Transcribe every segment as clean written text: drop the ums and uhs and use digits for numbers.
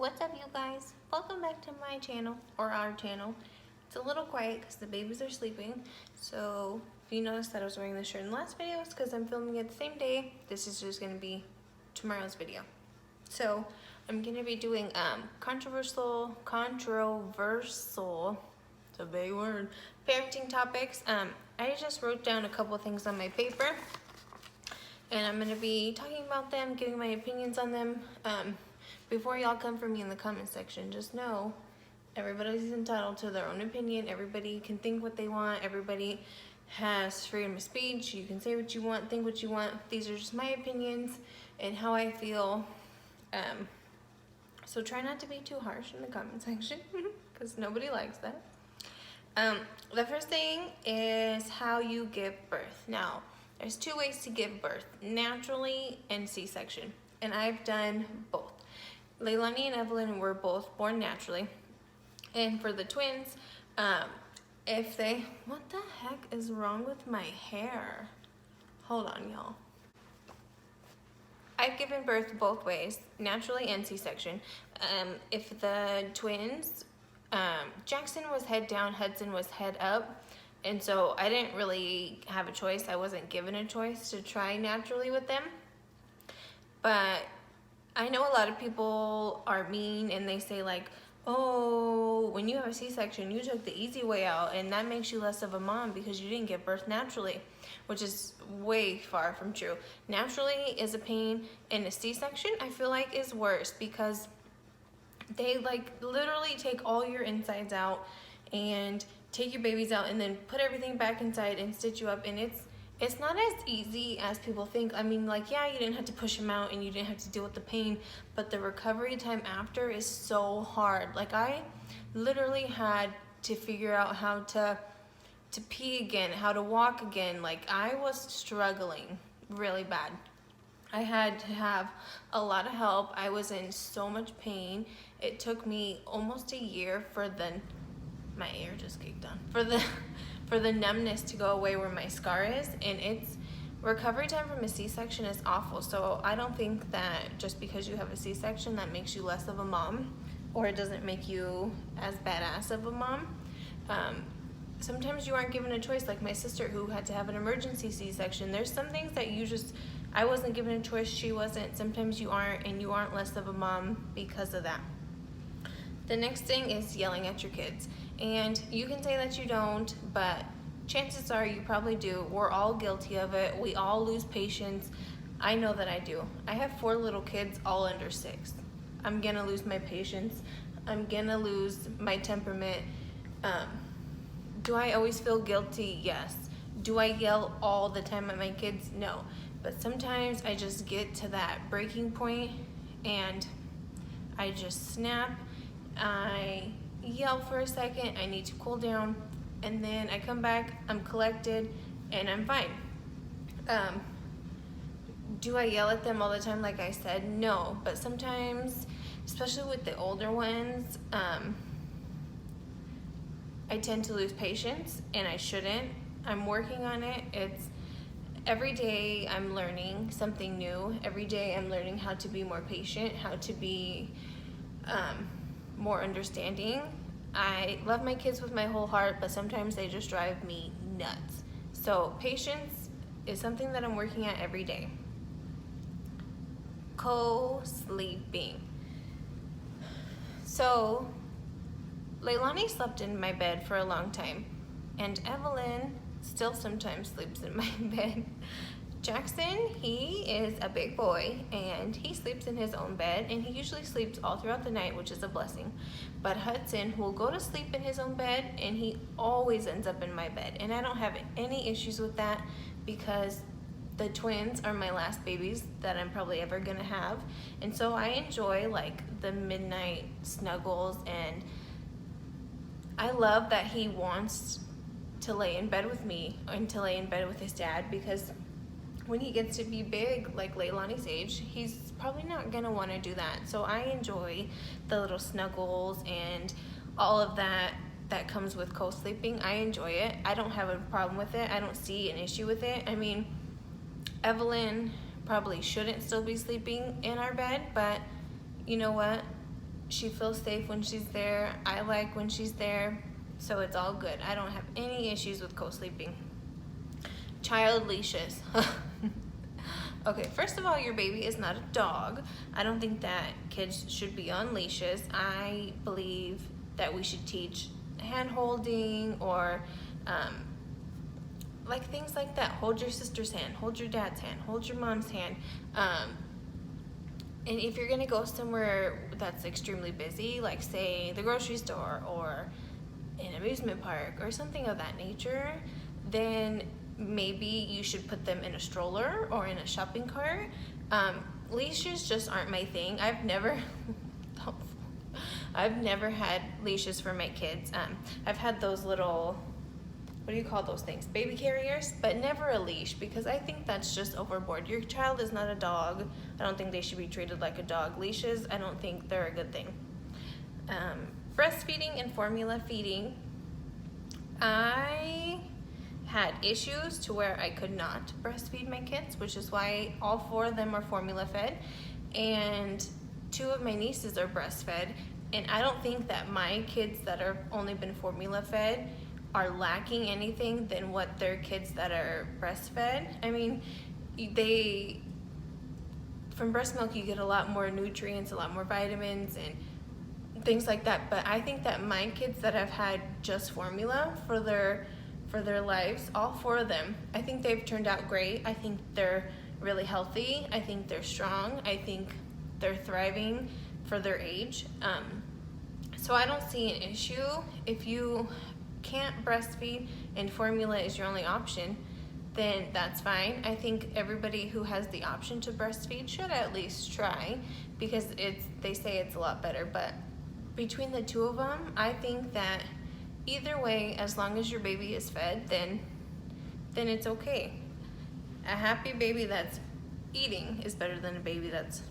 What's up, you guys? Welcome back to my channel, or our channel. It's a little quiet because the babies are sleeping. So if you noticed that I was wearing this shirt in the last video, it's because I'm filming it the same day. This is just going to be tomorrow's video. So I'm going to be doing controversial, it's a big word, parenting topics. I just wrote down a couple things on my paper, and I'm going to be talking about them, giving my opinions on them. Before y'all come for me in the comment section, just know everybody's entitled to their own opinion. Everybody can think what they want. Everybody has freedom of speech. You can say what you want, think what you want. These are just my opinions and how I feel. So try not to be too harsh in the comment section because nobody likes that. The first thing is how you give birth. Now, there's two ways to give birth, naturally and C-section, and I've done both. Leilani and Evelyn were both born naturally, and for the twins, what the heck is wrong with my hair? Hold on, y'all. I've given birth both ways, naturally and C-section. If the twins, Jackson was head down, Hudson was head up, and so I didn't really have a choice. I wasn't given a choice to try naturally with them. But I know a lot of people are mean and they say like, oh, when you have a C-section, you took the easy way out and that makes you less of a mom because you didn't give birth naturally, which is way far from true. Naturally is a pain, and a C-section I feel like is worse because they like literally take all your insides out and take your babies out and then put everything back inside and stitch you up, and it's not as easy as people think. I mean, like, yeah, you didn't have to push them out and you didn't have to deal with the pain, but the recovery time after is so hard. Like, I literally had to figure out how to pee again, how to walk again. Like, I was struggling really bad. I had to have a lot of help. I was in so much pain. It took me almost a year for my ear just kicked on. For the numbness to go away where my scar is, and it's recovery time from a C-section is awful. So I don't think that just because you have a C-section that makes you less of a mom, or it doesn't make you as badass of a mom. Sometimes you aren't given a choice, like my sister who had to have an emergency C-section. There's some things that I wasn't given a choice, she wasn't. Sometimes you aren't, and you aren't less of a mom because of that. The next thing is yelling at your kids. And you can say that you don't, but chances are you probably do. We're all guilty of it. We all lose patience. I know that I do. I have 4 little kids, all under 6. I'm gonna lose my patience. I'm gonna lose my temperament. Do I always feel guilty? Yes. Do I yell all the time at my kids? No. But sometimes I just get to that breaking point and I just snap. I yell for a second, I need to cool down, and then I come back, I'm collected, and I'm fine. Do I yell at them all the time like I said? No, but sometimes, especially with the older ones, I tend to lose patience, and I shouldn't. I'm working on it. It's every day I'm learning something new. Every day I'm learning how to be more patient, how to be more understanding. I love my kids with my whole heart, but sometimes they just drive me nuts. So patience is something that I'm working at every day. Co-sleeping. So Leilani slept in my bed for a long time, and Evelyn still sometimes sleeps in my bed. Jackson, he is a big boy and he sleeps in his own bed, and he usually sleeps all throughout the night, which is a blessing. But Hudson will go to sleep in his own bed, and he always ends up in my bed, and I don't have any issues with that because the twins are my last babies that I'm probably ever gonna have, and so I enjoy like the midnight snuggles, and I love that he wants to lay in bed with me and to lay in bed with his dad, because when he gets to be big, like Leilani's age, he's probably not gonna wanna do that. So I enjoy the little snuggles and all of that comes with co-sleeping. I enjoy it. I don't have a problem with it. I don't see an issue with it. I mean, Evelyn probably shouldn't still be sleeping in our bed, but you know what? She feels safe when she's there. I like when she's there. So it's all good. I don't have any issues with co-sleeping. Child leashes. Okay, first of all, your baby is not a dog. I don't think that kids should be on leashes. I believe that we should teach hand holding or like things like that. Hold your sister's hand, hold your dad's hand, hold your mom's hand. And if you're gonna go somewhere that's extremely busy, like say the grocery store or an amusement park or something of that nature, then maybe you should put them in a stroller or in a shopping cart. Leashes just aren't my thing. I've never had leashes for my kids. I've had those little, what do you call those things? Baby carriers, but never a leash, because I think that's just overboard. Your child is not a dog. I don't think they should be treated like a dog. Leashes, I don't think they're a good thing. Breastfeeding and formula feeding. I had issues to where I could not breastfeed my kids, which is why all 4 of them are formula fed, and 2 of my nieces are breastfed. And I don't think that my kids that are only been formula fed are lacking anything than what their kids that are breastfed. I mean, from breast milk you get a lot more nutrients, a lot more vitamins and things like that. But I think that my kids that have had just formula for their lives, all 4 of them, I think they've turned out great. I think they're really healthy. I think they're strong. I think they're thriving for their age. So I don't see an issue. If you can't breastfeed and formula is your only option, then that's fine. I think everybody who has the option to breastfeed should at least try, because they say it's a lot better. But between the 2 of them, I think that either way, as long as your baby is fed, then it's okay. A happy baby that's eating is better than a baby that's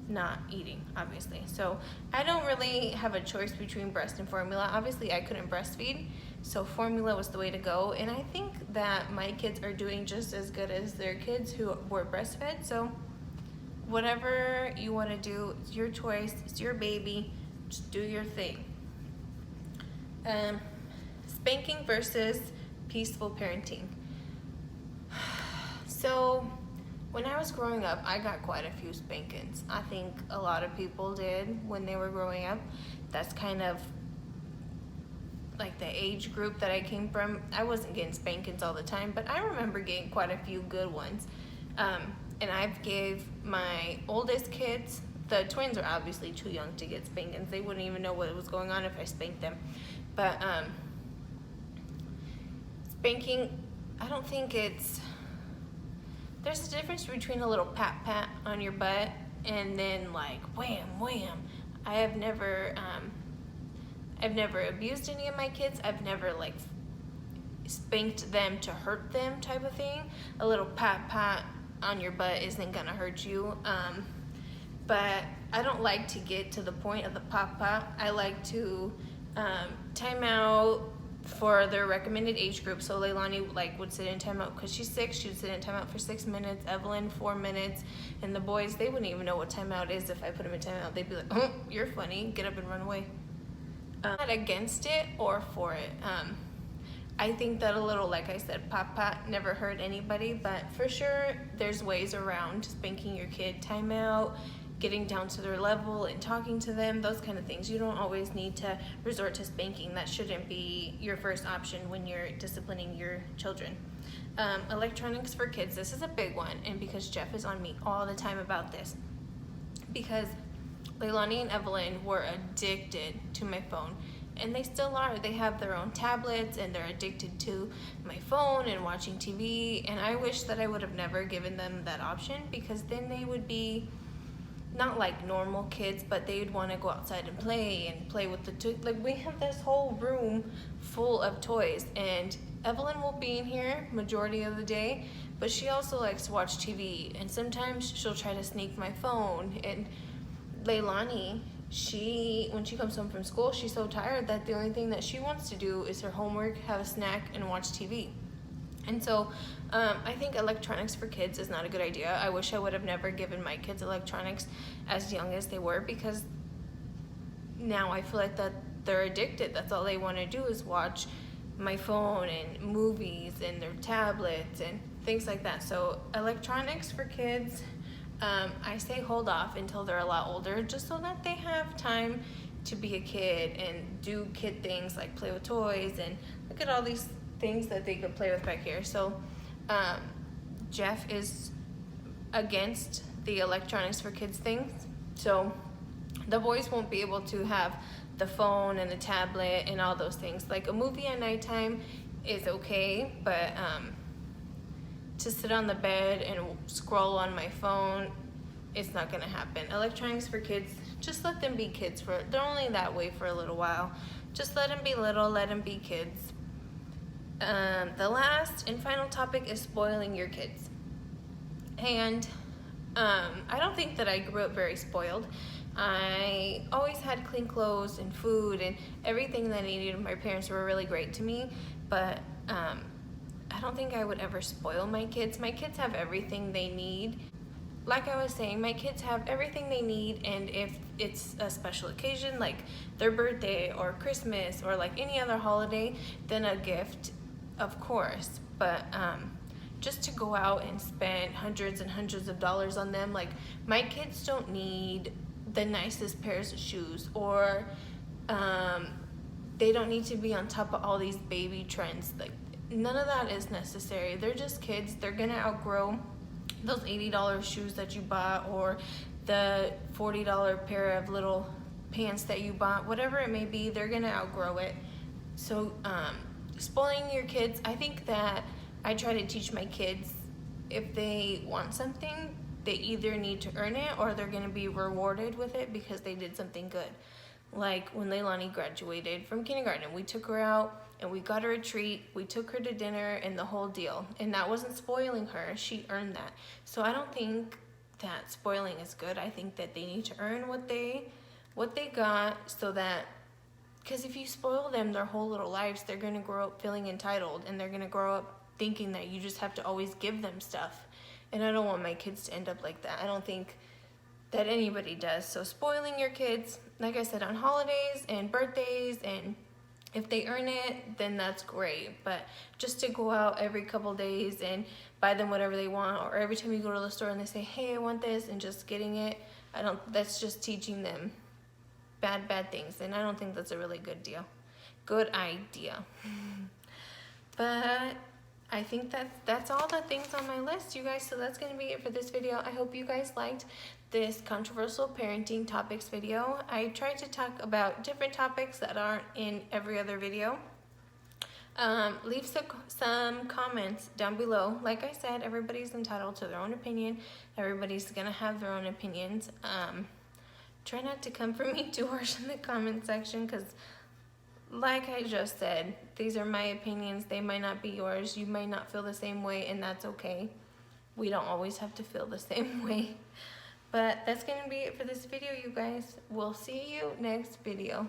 not eating, obviously. So I don't really have a choice between breast and formula. Obviously I couldn't breastfeed, so formula was the way to go. And I think that my kids are doing just as good as their kids who were breastfed. So whatever you want to do, it's your choice, it's your baby, just do your thing. Spanking versus peaceful parenting. So when I was growing up, I got quite a few spankings. I think a lot of people did when they were growing up. That's kind of like the age group that I came from. I wasn't getting spankings all the time, but I remember getting quite a few good ones. And I've gave my oldest kids, the twins are obviously too young to get spankings. They wouldn't even know what was going on if I spanked them. But spanking, I don't think there's a difference between a little pat on your butt and then like wham wham. I've never abused any of my kids. I've never like spanked them to hurt them type of thing. A little pat on your butt isn't gonna hurt you. But I don't like to get to the point of the pat. I like to time out for their recommended age group. So Leilani would sit in timeout because she's 6. She would sit in timeout for 6 minutes. Evelyn 4 minutes. And the boys, they wouldn't even know what timeout is if I put them in timeout. They'd be like, "Oh, you're funny. Get up and run away." Not against it or for it. I think that a little, like I said, pat never hurt anybody. But for sure, there's ways around spanking your kid. Timeout, getting down to their level and talking to them, those kind of things. You don't always need to resort to spanking. That shouldn't be your first option when you're disciplining your children. Electronics for kids, this is a big one, and because Jeff is on me all the time about this, because Leilani and Evelyn were addicted to my phone, and they still are. They have their own tablets and they're addicted to my phone and watching TV, and I wish that I would have never given them that option, because then they would be not like normal kids, but they'd want to go outside and play with the toys. Like, we have this whole room full of toys, and Evelyn will be in here majority of the day, but she also likes to watch TV, and sometimes she'll try to sneak my phone. And Leilani, when she comes home from school, she's so tired that the only thing that she wants to do is her homework, have a snack, and watch TV. And so I think electronics for kids is not a good idea. I wish I would have never given my kids electronics as young as they were, because now I feel like that they're addicted. That's all they want to do is watch my phone and movies and their tablets and things like that. So electronics for kids, I say hold off until they're a lot older, just so that they have time to be a kid and do kid things like play with toys and look at all these things that they could play with back here. So Jeff is against the electronics for kids things, so the boys won't be able to have the phone and the tablet and all those things. Like a movie at nighttime is okay, but to sit on the bed and scroll on my phone, it's not gonna happen. Electronics for kids, just let them be kids they're only that way for a little while. Just let them be little, let them be kids. The last and final topic is spoiling your kids. And I don't think that I grew up very spoiled. I always had clean clothes and food and everything that I needed. My parents were really great to me, but I don't think I would ever spoil my kids. My kids have everything they need. Like I was saying, my kids have everything they need, and if it's a special occasion like their birthday or Christmas or like any other holiday, then a gift, of course. But just to go out and spend hundreds and hundreds of dollars on them, like my kids don't need the nicest pairs of shoes, or they don't need to be on top of all these baby trends. Like none of that is necessary. They're just kids. They're gonna outgrow those $80 shoes that you bought, or the $40 pair of little pants that you bought, whatever it may be. They're gonna outgrow it. So spoiling your kids, I think that I try to teach my kids, if they want something, they either need to earn it or they're gonna be rewarded with it because they did something good. Like when Leilani graduated from kindergarten, we took her out and we got her a treat, we took her to dinner and the whole deal. And that wasn't spoiling her, she earned that. So I don't think that spoiling is good. I think that they need to earn what they got, so that, because if you spoil them their whole little lives, they're gonna grow up feeling entitled, and they're gonna grow up thinking that you just have to always give them stuff. And I don't want my kids to end up like that. I don't think that anybody does. So spoiling your kids, like I said, on holidays and birthdays, and if they earn it, then that's great. But just to go out every couple days and buy them whatever they want, or every time you go to the store and they say, hey, I want this, and just getting it, that's just teaching them bad things. And I don't think that's a really good idea. But I think that's all the things on my list, you guys. So that's going to be it for this video. I hope you guys liked this controversial parenting topics video. I tried to talk about different topics that aren't in every other video. Leave some comments down below. Like I said, everybody's entitled to their own opinion. Everybody's going to have their own opinions. Try not to come for me too harsh in the comment section, because like I just said, these are my opinions. They might not be yours. You might not feel the same way, and that's okay. We don't always have to feel the same way. But that's going to be it for this video, you guys. We'll see you next video.